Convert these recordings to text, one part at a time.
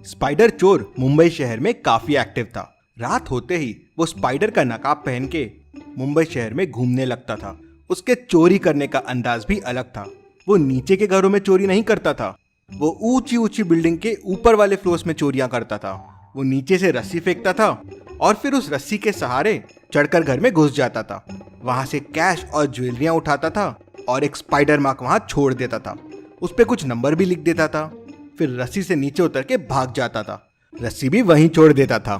Spider चोर मुंबई शहर में काफी एक्टिव था। रात होते ही वो स्पाइडर का नकाब पहन के मुंबई शहर में घूमने लगता था। उसके चोरी करने का अंदाज भी अलग था। वो नीचे के घरों में चोरी नहीं करता था, वो ऊंची ऊंची बिल्डिंग के ऊपर वाले फ्लोर्स में चोरियां करता था। वो नीचे से रस्सी फेंकता था और फिर उस रस्सी के सहारे चढ़कर घर में घुस जाता था। वहां से कैश और ज्वेलरियां उठाता था और एक स्पाइडर मार्क वहां छोड़ देता था। उस पे कुछ नंबर भी लिख देता था। फिर रस्सी से नीचे उतर के भाग जाता था। रस्सी भी वहीं छोड़ देता था।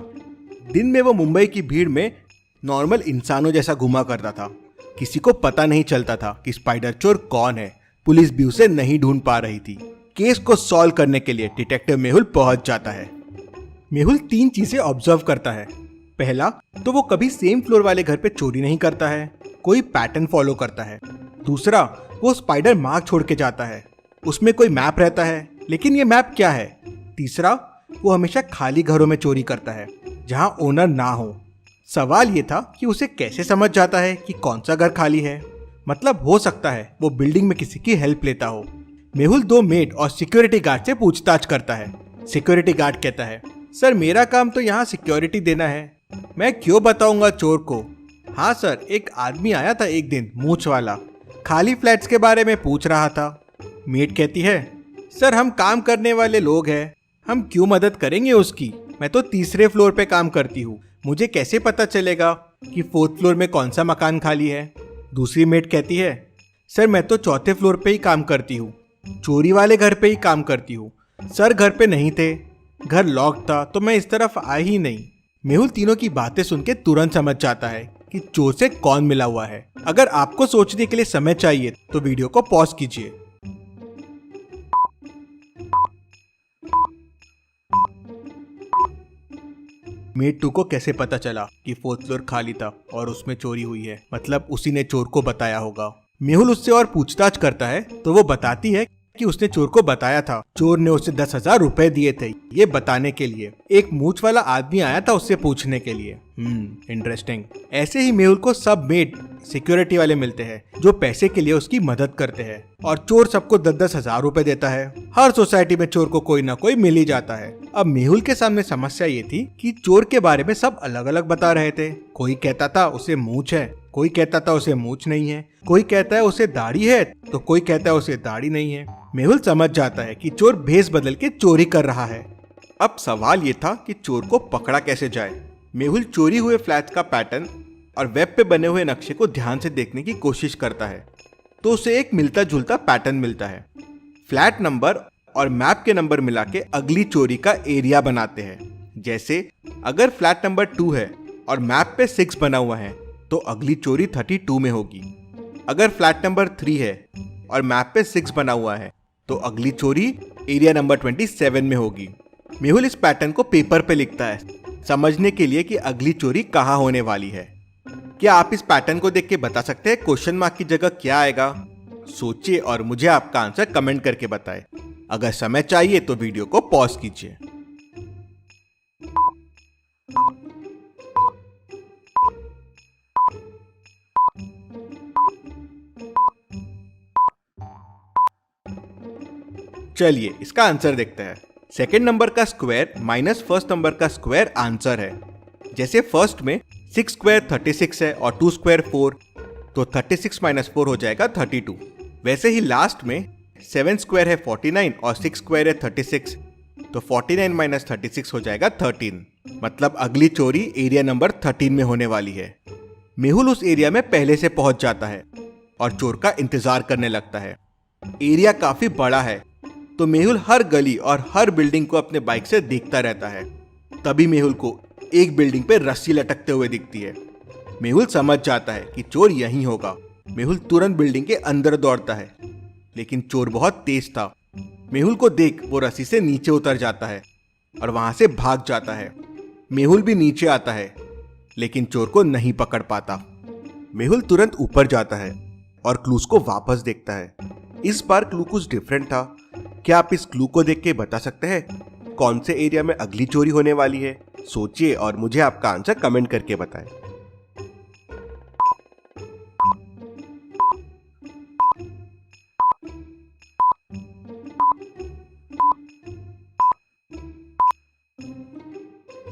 दिन में वो मुंबई की भीड़ में नॉर्मल इंसानों जैसा घुमा करता था। किसी को पता नहीं चलता था कि स्पाइडर चोर कौन है। पुलिस भी उसे नहीं ढूंढ पा रही थी। केस को सॉल्व करने के लिए डिटेक्टिव मेहुल पहुंच जाता है। मेहुल 3 चीजें ऑब्जर्व करता है। पहला तो वो कभी सेम फ्लोर वाले घर पे चोरी नहीं करता है, कोई पैटर्न फॉलो करता है। दूसरा, वो स्पाइडर मार्क छोड़ के जाता है, उसमें कोई मैप रहता है, लेकिन ये मैप क्या है। तीसरा, वो हमेशा खाली घरों में चोरी करता है जहां ओनर ना हो। सवाल ये था कि उसे कैसे समझ जाता है कि कौन सा घर खाली है। मतलब हो सकता है वो बिल्डिंग में किसी की हेल्प लेता हो। मेहुल 2 मेड और सिक्योरिटी गार्ड से पूछताछ करता है। सिक्योरिटी गार्ड कहता है, सर मेरा काम तो यहाँ सिक्योरिटी देना है, मैं क्यों बताऊंगा चोर को। हाँ सर, एक आदमी आया था एक दिन, मूंछ वाला, खाली फ्लैट्स के बारे में पूछ रहा था। मेड कहती है, सर हम काम करने वाले लोग हैं, हम क्यों मदद करेंगे उसकी, मैं तो 3रे फ्लोर पे काम करती हूँ, मुझे कैसे पता चलेगा कि 4th फ्लोर में कौन सा मकान खाली है। दूसरी मेड कहती है, सर मैं तो 4थे फ्लोर पे ही काम करती हूँ, चोरी वाले घर पे ही काम करती हूँ, सर घर पे नहीं थे, घर लॉक था तो मैं इस तरफ आई ही नहीं। मेहुल तीनों की बातें सुन के तुरंत समझ जाता है कि चोर से कौन मिला हुआ है। अगर आपको सोचने के लिए समय चाहिए तो वीडियो को पॉज कीजिए। मेड 2 को कैसे पता चला कि 4th फ्लोर खाली था और उसमें चोरी हुई है, मतलब उसी ने चोर को बताया होगा। मेहुल उससे और पूछताछ करता है तो वो बताती है कि उसने चोर को बताया था। चोर ने उसे 10,000 रुपए दिए थे ये बताने के लिए। एक मूंछ वाला आदमी आया था उससे पूछने के लिए। इंटरेस्टिंग। ऐसे ही मेहुल को सब मेड सिक्योरिटी वाले मिलते हैं जो पैसे के लिए उसकी मदद करते हैं, और चोर सबको 10-10 हजार रुपए देता है। हर सोसाइटी में चोर को कोई ना कोई मिल ही जाता है। अब मेहुल के सामने समस्या ये थी कि चोर के बारे में सब अलग अलग बता रहे थे। कोई कहता था उसे मूंछ है, कोई कहता था उसे मूंछ नहीं है, कोई कहता है उसे दाढ़ी है तो कोई कहता है उसे दाढ़ी नहीं है। मेहुल समझ जाता है कि चोर भेष बदल के चोरी कर रहा है। अब सवाल ये था कि चोर को पकड़ा कैसे जाए। मेहुल चोरी हुए फ्लैट का पैटर्न और वेब पे बने हुए नक्शे को ध्यान से देखने की कोशिश करता है तो उसे एक मिलता जुलता पैटर्न मिलता है। फ्लैट नंबर और मैप के नंबर मिला के अगली चोरी का एरिया बनाते हैं। जैसे अगर फ्लैट नंबर 2 है और मैप पे 6 बना हुआ है तो अगली चोरी 32 में होगी। अगर फ्लैट नंबर 3 है और मैप पे 6 बना हुआ है तो अगली चोरी एरिया नंबर 27 में होगी। मेहुल इस पैटर्न को पेपर पे लिखता है समझने के लिए कि अगली चोरी कहाँ होने वाली है। क्या आप इस पैटर्न को देख के बता सकते हैं क्वेश्चन मार्क की जगह क्या आएगा? सोचिए और मुझे आपका आंसर कमेंट करके बताएं। अगर समय चाहिए तो वीडियो को पॉज कीजिए। चलिए इसका आंसर देखते हैं। सेकेंड नंबर का स्क्वायर माइनस फर्स्ट नंबर का स्क्वायर आंसर है। जैसे फर्स्ट में 6 स्क्वायर 36 है और 2 स्क्वायर 4, तो 36 माइनस 4 हो जाएगा 32। वैसे ही लास्ट में 7 स्क्वायर है 49 और 6 स्क्वायर है 36, तो 49 माइनस 36 हो जाएगा 13। मतलब अगली चोरी एरिया नंबर 13 में होने वाली है। मेहुल उस एरिया में पहले से पहुंच जाता है और चोर का इंतजार करने लगता है। एरिया काफी बड़ा है तो मेहुल हर गली और हर बिल्डिंग को अपने बाइक से देखता रहता है। तभी मेहुल को एक बिल्डिंग पे रस्सी लटकते हुए दिखती है। मेहुल समझ जाता है कि चोर यहीं होगा। मेहुल तुरंत बिल्डिंग के अंदर दौड़ता है, लेकिन चोर बहुत तेज था। मेहुल को देख वो रस्सी से नीचे उतर जाता है और वहां से भाग जाता है। मेहुल भी नीचे आता है, लेकिन चोर को नहीं पकड़ पाता। मेहुल तुरंत ऊपर जाता है और क्लूज को वापस देखता है। इस बार क्लू कुछ डिफरेंट था। क्या आप इस क्लू को देख के बता सकते हैं कौन से एरिया में अगली चोरी होने वाली है? सोचिए और मुझे आपका आंसर कमेंट करके बताएं।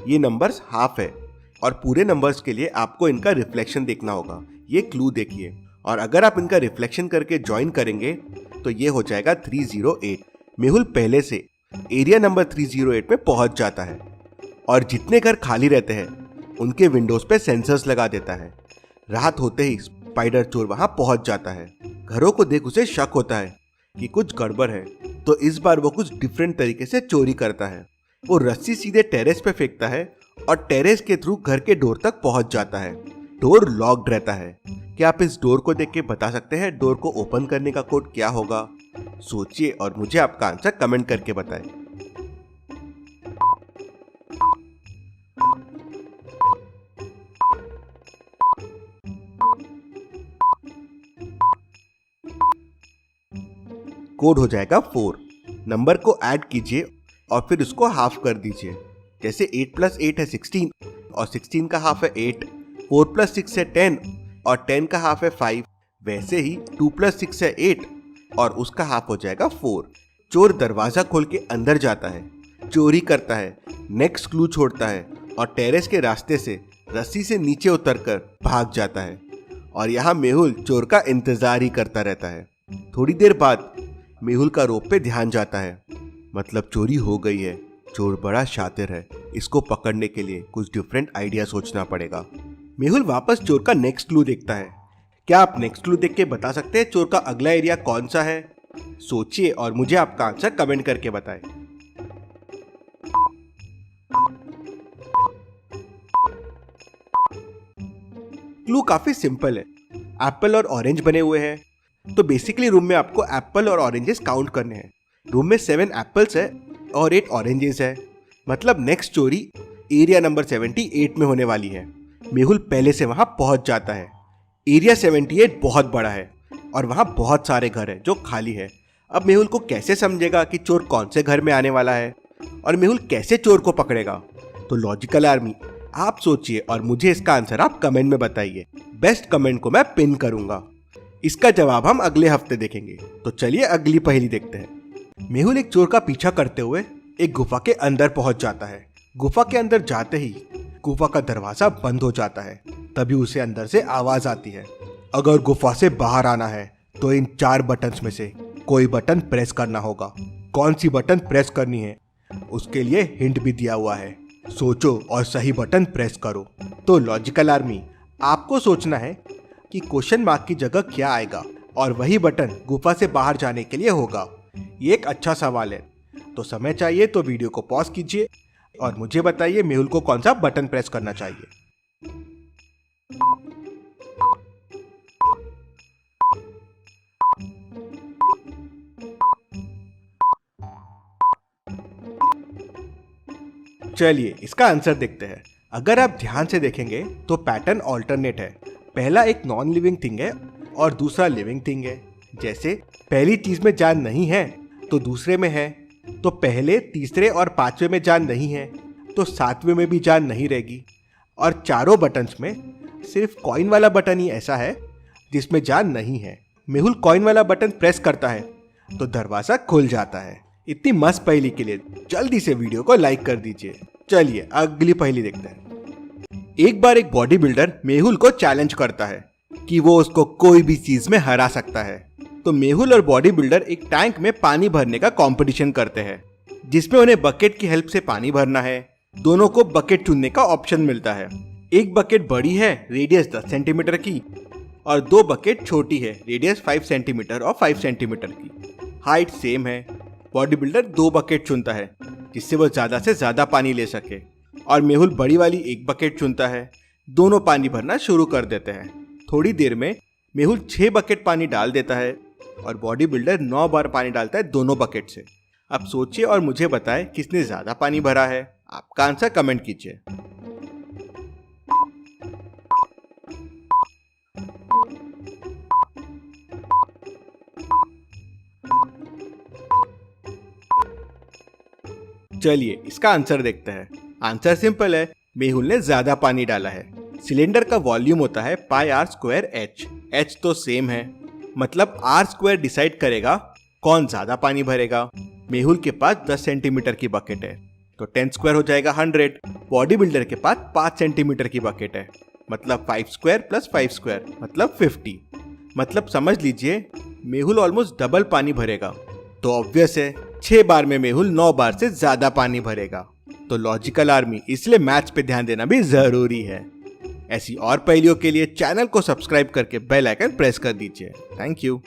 ये नंबर्स हाफ है और पूरे नंबर्स के लिए आपको इनका रिफ्लेक्शन देखना होगा। ये क्लू देखिए, और अगर आप इनका रिफ्लेक्शन करके ज्वाइन करेंगे तो ये हो जाएगा 308। मेहुल पहले से एरिया नंबर 308 में पहुंच जाता है और जितने घर खाली रहते हैं उनके विंडोज पे सेंसर्स लगा देता है। रात होते ही स्पाइडर चोर वहां पहुंच जाता है। घरों को देख उसे शक होता है कि कुछ गड़बड़ है, तो इस बार वो कुछ डिफरेंट तरीके से चोरी करता है। वो रस्सी सीधे टेरेस पे फेंकता है और टेरेस के थ्रू घर के डोर तक पहुंच जाता है। डोर लॉक्ड रहता है। क्या आप इस डोर को देख के बता सकते हैं डोर को ओपन करने का कोड क्या होगा? सोचिए और मुझे आपका आंसर कमेंट करके बताएं। कोड हो जाएगा 4। नंबर को ऐड कीजिए और फिर उसको हाफ कर दीजिए। जैसे 8 + 8 है 16 और 16 का हाफ है 8। 4 + 6 है 10 और 10 का हाफ है 5। वैसे ही 2 + 6 है 8 और उसका हाफ हो जाएगा 4। चोर दरवाजा खोल के अंदर जाता है, चोरी करता है, नेक्स्ट क्लू छोड़ता है और टेरेस के रास्ते से रस्सी से नीचे उतरकर भाग जाता है। और यहाँ मेहुल चोर का इंतजार ही करता रहता है। थोड़ी देर बाद मेहुल का रोप पे ध्यान जाता है, मतलब चोरी हो गई है। चोर बड़ा शातिर है, इसको पकड़ने के लिए कुछ डिफरेंट आइडिया सोचना पड़ेगा। मेहुल वापस चोर का नेक्स्ट क्लू देखता है। क्या आप नेक्स्ट क्लू देख के बता सकते हैं चोर का अगला एरिया कौन सा है? सोचिए और मुझे आपका आंसर कमेंट करके बताएं। क्लू काफी सिंपल है। एप्पल और ऑरेंज बने हुए हैं, तो बेसिकली रूम में आपको एप्पल और ऑरेंजेस काउंट करने हैं। रूम में 7 एप्पल्स है और 8 ऑरेंजेस है, मतलब नेक्स्ट चोरी एरिया नंबर 78 में होने वाली है। मेहुल पहले से वहां पहुंच जाता है। एरिया 78 बहुत बड़ा है और वहां बहुत सारे घर हैं जो खाली है। अब मेहुल को कैसे समझेगा कि चोर कौन से घर में आने वाला है और मेहुल कैसे चोर को पकड़ेगा? तो लॉजिकल आर्मी, आप सोचिए और मुझे इसका आंसर आप कमेंट में बताइए। बेस्ट कमेंट को मैं पिन करूंगा। इसका जवाब हम अगले हफ्ते देखेंगे। तो चलिए अगली पहेली देखते हैं। मेहुल एक चोर का पीछा करते हुए एक गुफा के अंदर पहुंच जाता है। गुफा के अंदर जाते ही गुफा का दरवाजा बंद हो जाता है। तभी उसे अंदर से आवाज आती है, अगर गुफा से बाहर आना है तो इन 4 बटन्स में से कोई बटन प्रेस करना होगा। कौन सी बटन प्रेस करनी है उसके लिए हिंट भी दिया हुआ है। सोचो और सही बटन प्रेस करो। तो लॉजिकल आर्मी, आपको सोचना है कि क्वेश्चन मार्क की जगह क्या आएगा और वही बटन गुफा से बाहर जाने के लिए होगा। ये एक अच्छा सवाल है। तो समय चाहिए तो वीडियो को पॉज कीजिए और मुझे बताइए मेहुल को कौन सा बटन प्रेस करना चाहिए। चलिए इसका आंसर देखते हैं। अगर आप ध्यान से देखेंगे तो पैटर्न ऑल्टरनेट है। पहला एक नॉन लिविंग थिंग है और दूसरा लिविंग थिंग है। जैसे पहली चीज में जान नहीं है तो दूसरे में है, तो पहले, तीसरे और 5वें में जान नहीं है तो 7वें में भी जान नहीं रहेगी। और चारों बटन्स में सिर्फ कॉइन वाला बटन ही ऐसा है जिसमें जान नहीं है। मेहुल कॉइन वाला बटन प्रेस करता है तो दरवाजा खुल जाता है। इतनी मस्त पहेली के लिए जल्दी से वीडियो को लाइक कर दीजिए। चलिए अगली पहेली देखते हैं। एक बार एक बॉडी बिल्डर मेहुल को चैलेंज करता है कि वो उसको कोई भी चीज में हरा सकता है। तो मेहुल और बॉडी बिल्डर एक टैंक में पानी भरने का कंपटीशन करते हैं, जिसमें उन्हें बकेट की हेल्प से पानी भरना है। दोनों को बकेट चुनने का ऑप्शन मिलता है। एक बकेट बड़ी है, रेडियस 10 सेंटीमीटर की, और 2 बकेट छोटी है, रेडियस 5 सेंटीमीटर और 5 सेंटीमीटर की। हाइट सेम है। बॉडी बिल्डर 2 बकेट चुनता है जिससे वो ज्यादा से ज्यादा पानी ले सके, और मेहुल बड़ी वाली एक बकेट चुनता है। दोनों पानी भरना शुरू कर देते हैं। थोड़ी देर में मेहुल 6 बकेट पानी डाल देता है और बॉडी बिल्डर 9 बार पानी डालता है दोनों बकेट से। अब सोचिए और मुझे बताएं किसने ज्यादा पानी भरा है। आपका आंसर कमेंट कीजिए। चलिए इसका आंसर देखते हैं। आंसर सिंपल है, मेहुल ने ज्यादा पानी डाला है। सिलेंडर का वॉल्यूम होता है πr²h। h तो सेम है, मतलब r² डिसाइड करेगा कौन ज्यादा पानी भरेगा। मेहुल के पास 10 सेंटीमीटर की बकेट है तो 10 स्क्वायर हो जाएगा 100। बॉडी बिल्डर के पास 5 सेंटीमीटर की बकेट है, मतलब 5 स्क्वायर प्लस 5 स्क्वायर मतलब 50। मतलब समझ लीजिए मेहुल ऑलमोस्ट डबल पानी भरेगा। तो ऑब्वियस है 6 बार में मेहुल 9 बार से ज्यादा पानी भरेगा। तो लॉजिकल आर्मी, इसलिए मैथ्स पे ध्यान देना भी जरूरी है। ऐसी और पहेलियों के लिए चैनल को सब्सक्राइब करके बेल आइकन प्रेस कर दीजिए। Thank you.